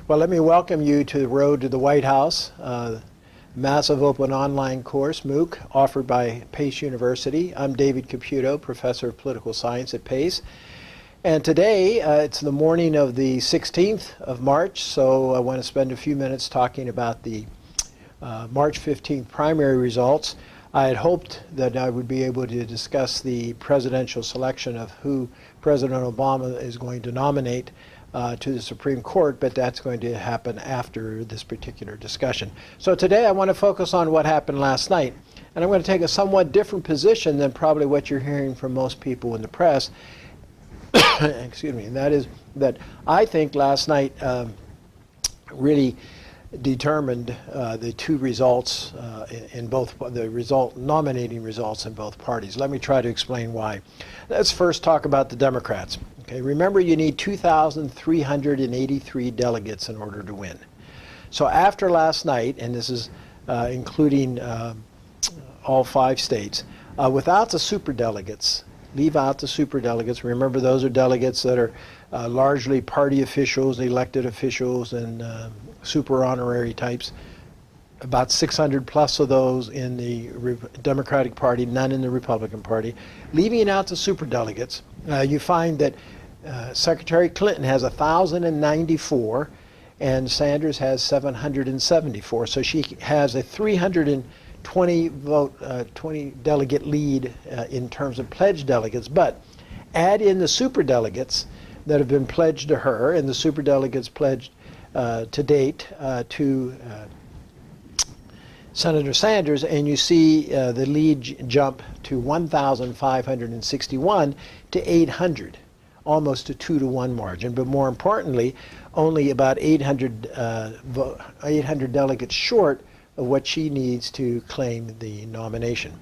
Well, let me welcome you to the Road to the White House, massive open online course, MOOC, offered by Pace University. I'm David Caputo, Professor of Political Science at Pace. And today, it's the morning of the 16th of March, so I want to spend a few minutes talking about the March 15th primary results. I had hoped that I would be able to discuss the presidential selection of who President Obama is going to nominate to the Supreme Court, but that's going to happen after this particular discussion. So today I want to focus on what happened last night, and I'm going to take a somewhat different position than probably what you're hearing from most people in the press. Excuse me, and that is that I think last night really determined the two results in both the nominating results in both parties. Let me try to explain why. Let's first talk about the Democrats. Okay, remember you need 2,383 delegates in order to win. So after last night, and this is including all 5 states, without the superdelegates, leave out the superdelegates. Remember, those are delegates that are largely party officials, elected officials, and super honorary types. About 600 plus of those in the Democratic Party, none in the Republican Party. Leaving out the superdelegates, you find that Secretary Clinton has 1,094 and Sanders has 774. So she has a 320 vote, 20 delegate lead in terms of pledged delegates. But add in the superdelegates that have been pledged to her, and the superdelegates pledged to date to Senator Sanders, and you see the lead jump to 1,561 to 800, almost a 2-to-1 margin. But more importantly, only about 800 delegates short of what she needs to claim the nomination.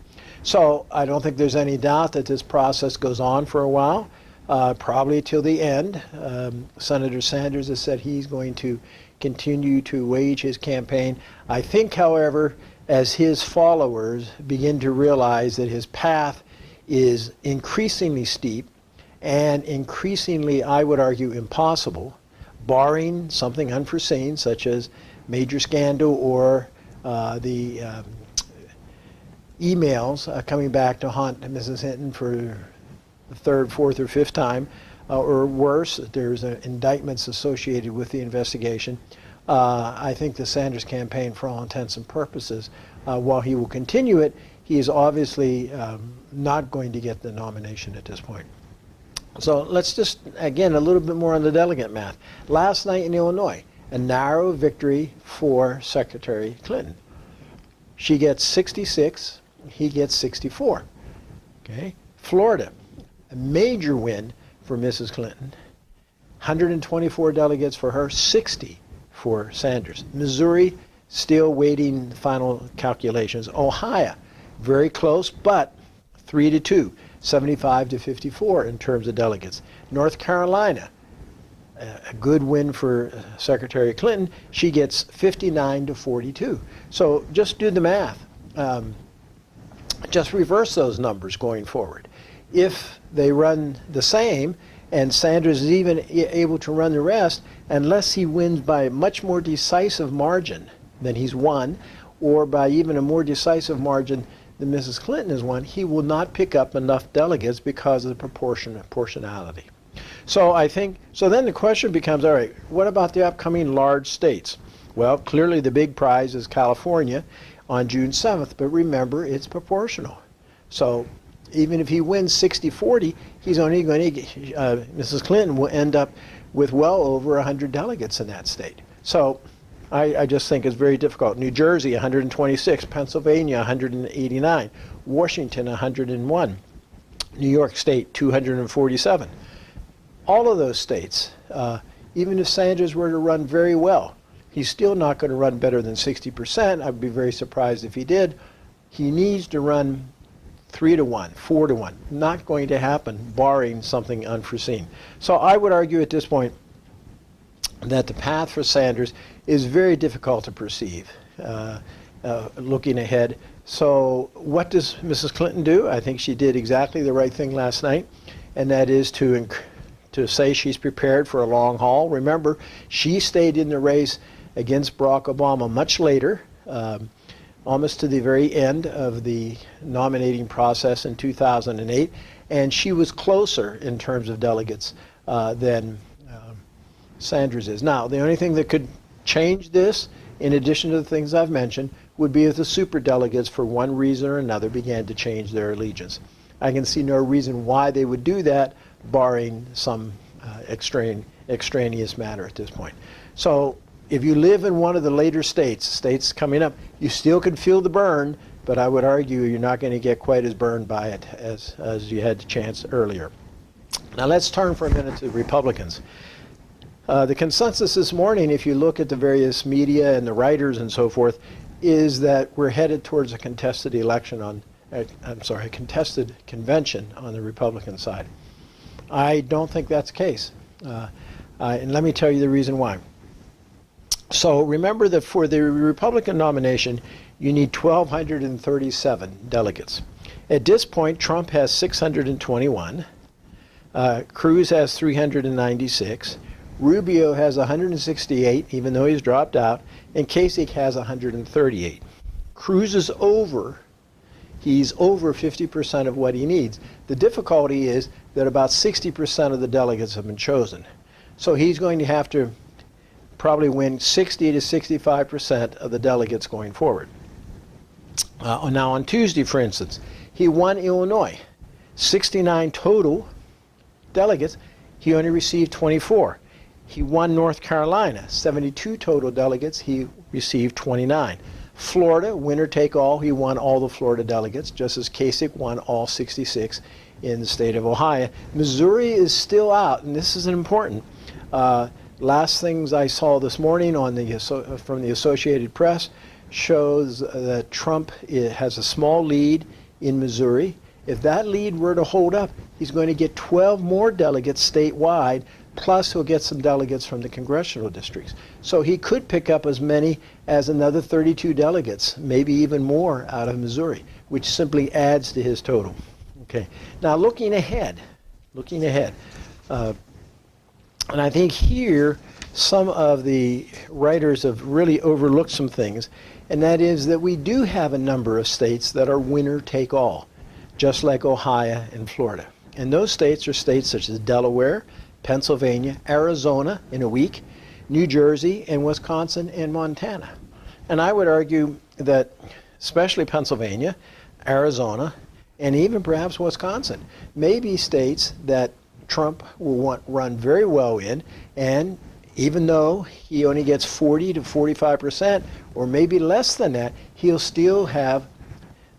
So I don't think there's any doubt that this process goes on for a while. Probably till the end. Senator Sanders has said he's going to continue to wage his campaign. I think, however, as his followers begin to realize that his path is increasingly steep and increasingly, I would argue, impossible, barring something unforeseen, such as major scandal or the emails coming back to haunt Mrs. Hinton for the 3rd, 4th, or 5th time, or worse, there's indictments associated with the investigation. I think the Sanders campaign, for all intents and purposes, while he will continue it, he is obviously not going to get the nomination at this point. So let's just, again, a little bit more on the delegate math. Last night in Illinois, a narrow victory for Secretary Clinton. She gets 66, he gets 64. Okay, Florida, a major win for Mrs. Clinton. 124 delegates for her, 60 for Sanders. Missouri, still waiting final calculations. Ohio, very close, but 3-2, 75 to 54 in terms of delegates. North Carolina, a good win for Secretary Clinton. She gets 59 to 42. So just do the math. Just reverse those numbers going forward. If they run the same, and Sanders is even able to run the rest, unless he wins by a much more decisive margin than he's won, or by even a more decisive margin than Mrs. Clinton has won, he will not pick up enough delegates because of the proportionality. So I think, so then the question becomes, all right, what about the upcoming large states? Well, clearly the big prize is California on June 7th, but remember, it's proportional. So even if he wins 60-40, he's only going to get, Mrs. Clinton will end up with well over 100 delegates in that state. So I just think it's very difficult. New Jersey, 126, Pennsylvania, 189, Washington, 101, New York State, 247. All of those states, even if Sanders were to run very well, he's still not going to run better than 60%. I'd be very surprised if he did. He needs to run 3-1, 4-1. Not going to happen, barring something unforeseen. So I would argue at this point that the path for Sanders is very difficult to perceive looking ahead. So what does Mrs. Clinton do? I think she did exactly the right thing last night, and that is to to say she's prepared for a long haul. Remember, she stayed in the race against Barack Obama much later, almost to the very end of the nominating process in 2008, and she was closer in terms of delegates than Sanders is. Now, the only thing that could change this, in addition to the things I've mentioned, would be if the superdelegates, for one reason or another, began to change their allegiance. I can see no reason why they would do that, barring some extraneous matter at this point. So if you live in one of the later states coming up, you still can feel the burn, but I would argue you're not going to get quite as burned by it as you had the chance earlier. Now let's turn for a minute to Republicans. The consensus this morning, if you look at the various media and the writers and so forth, is that we're headed towards a contested election on, a contested convention on the Republican side. I don't think that's the case. And let me tell you the reason why. So remember that for the Republican nomination, you need 1,237 delegates. At this point, Trump has 621. Cruz has 396. Rubio has 168, even though he's dropped out, and Kasich has 138. Cruz is over. He's over 50% of what he needs. The difficulty is that about 60% of the delegates have been chosen. So he's going to have to probably win 60 to 65% of the delegates going forward. Now on Tuesday, for instance, he won Illinois. 69 total delegates. He only received 24. He won North Carolina, 72 total delegates, he received 29. Florida, winner take all, he won all the Florida delegates, just as Kasich won all 66 in the state of Ohio. Missouri is still out, and this is important. Last things I saw this morning on from the Associated Press shows that Trump has a small lead in Missouri. If that lead were to hold up, he's going to get 12 more delegates statewide, plus he'll get some delegates from the congressional districts. So he could pick up as many as another 32 delegates, maybe even more out of Missouri, which simply adds to his total. Okay. Now looking ahead, and I think here some of the writers have really overlooked some things, and that is that we do have a number of states that are winner take all, just like Ohio and Florida. And those states are states such as Delaware, Pennsylvania, Arizona in a week, New Jersey, and Wisconsin and Montana. And I would argue that especially Pennsylvania, Arizona, and even perhaps Wisconsin may be states that Trump will run very well in, and even though he only gets 40 to 45%, or maybe less than that, he'll still have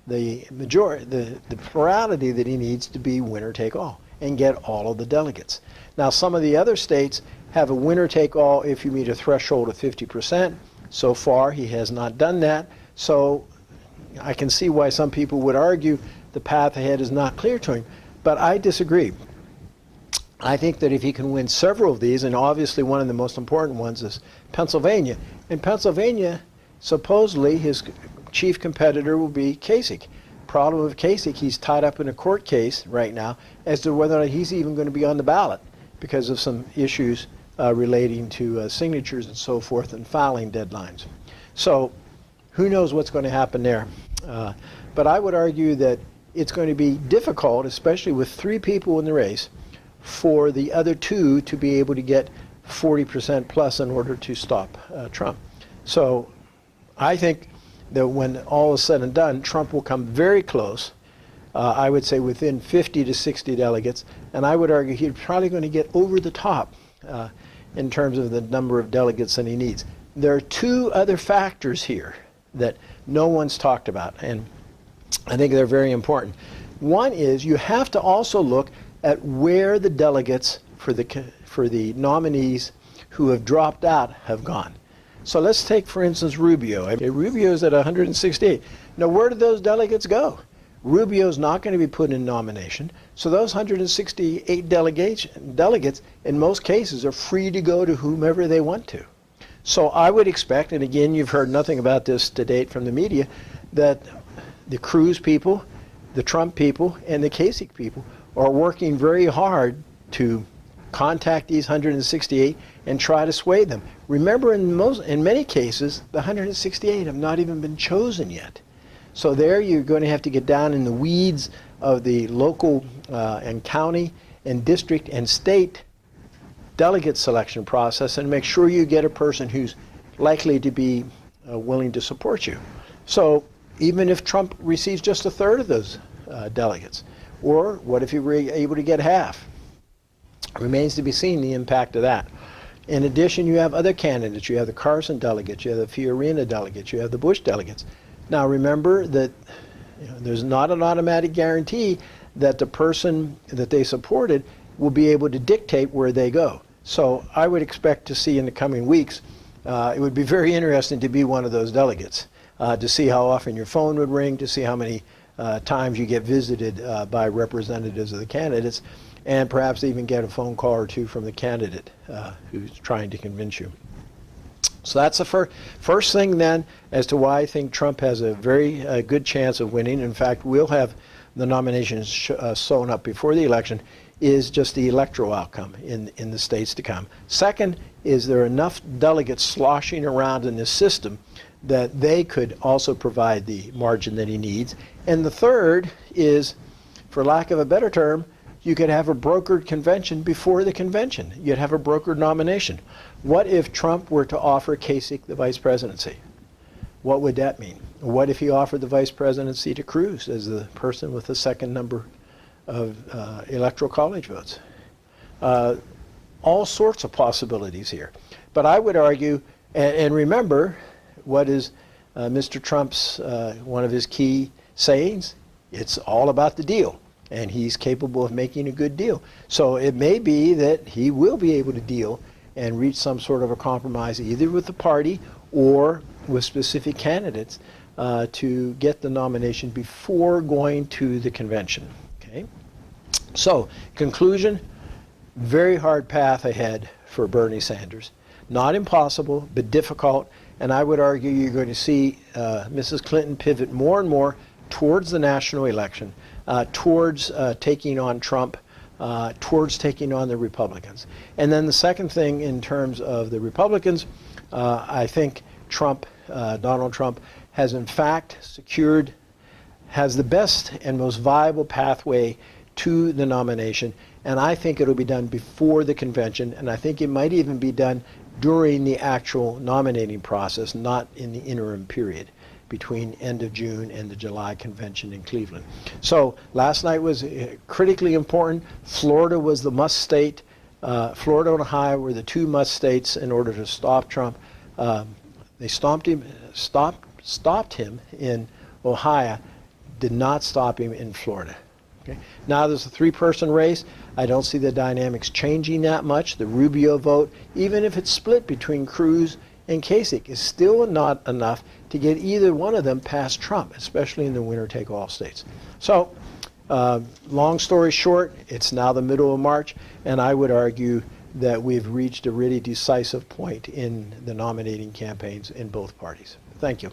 the majority, the plurality that he needs to be winner take all and get all of the delegates. Now, some of the other states have a winner-take-all if you meet a threshold of 50%. So far, he has not done that. So I can see why some people would argue the path ahead is not clear to him. But I disagree. I think that if he can win several of these, and obviously one of the most important ones is Pennsylvania. In Pennsylvania, supposedly his chief competitor will be Kasich. Problem with Kasich, he's tied up in a court case right now as to whether or not he's even going to be on the ballot, because of some issues relating to signatures and so forth and filing deadlines. So who knows what's going to happen there. But I would argue that it's going to be difficult, especially with 3 people in the race, for the other 2 to be able to get 40% plus in order to stop Trump. So I think that when all is said and done, Trump will come very close. I would say within 50 to 60 delegates, and I would argue he's probably going to get over the top in terms of the number of delegates that he needs. There are 2 other factors here that no one's talked about, and I think they're very important. One is you have to also look at where the delegates for the nominees who have dropped out have gone. So let's take, for instance, Rubio. Rubio's at 168. Now, where did those delegates go? Rubio's not going to be put in nomination, so those 168 delegates, in most cases, are free to go to whomever they want to. So I would expect, and again, you've heard nothing about this to date from the media, that the Cruz people, the Trump people, and the Kasich people are working very hard to contact these 168 and try to sway them. Remember, in many cases, the 168 have not even been chosen yet. So there you're going to have to get down in the weeds of the local and county and district and state delegate selection process and make sure you get a person who's likely to be willing to support you. So even if Trump receives just a third of those delegates, or what if you were able to get half? Remains to be seen the impact of that. In addition, you have other candidates. You have the Carson delegates, you have the Fiorina delegates, you have the Bush delegates. Now remember that there's not an automatic guarantee that the person that they supported will be able to dictate where they go. So I would expect to see in the coming weeks, it would be very interesting to be one of those delegates, to see how often your phone would ring, to see how many times you get visited by representatives of the candidates, and perhaps even get a phone call or two from the candidate who's trying to convince you. So that's the first thing then as to why I think Trump has a very good chance of winning. In fact, we'll have the nominations sewn up before the election, is just the electoral outcome in the states to come. Second, is there enough delegates sloshing around in this system that they could also provide the margin that he needs? And the third is, for lack of a better term, you could have a brokered convention before the convention. You'd have a brokered nomination. What if Trump were to offer Kasich the vice presidency? What would that mean? What if he offered the vice presidency to Cruz as the person with the second number of electoral college votes? All sorts of possibilities here. But I would argue, and remember, what is Mr. Trump's, one of his key sayings? It's all about the deal. And he's capable of making a good deal. So it may be that he will be able to deal and reach some sort of a compromise either with the party or with specific candidates to get the nomination before going to the convention. Okay? So, conclusion, very hard path ahead for Bernie Sanders. Not impossible, but difficult. And I would argue you're going to see Mrs. Clinton pivot more and more towards the national election, towards taking on Trump, towards taking on the Republicans. And then the second thing in terms of the Republicans, I think Donald Trump has in fact has the best and most viable pathway to the nomination. And I think it'll be done before the convention, and I think it might even be done during the actual nominating process, not in the interim period between end of June and the July convention in Cleveland. So last night was critically important. Florida was the must state. Florida and Ohio were the two must states in order to stop Trump. They stopped him in Ohio, did not stop him in Florida. Okay? Now there's a three-person race. I don't see the dynamics changing that much. The Rubio vote, even if it's split between Cruz and Kasich, is still not enough to get either one of them past Trump, especially in the winner-take-all states. So, long story short, it's now the middle of March, and I would argue that we've reached a really decisive point in the nominating campaigns in both parties. Thank you.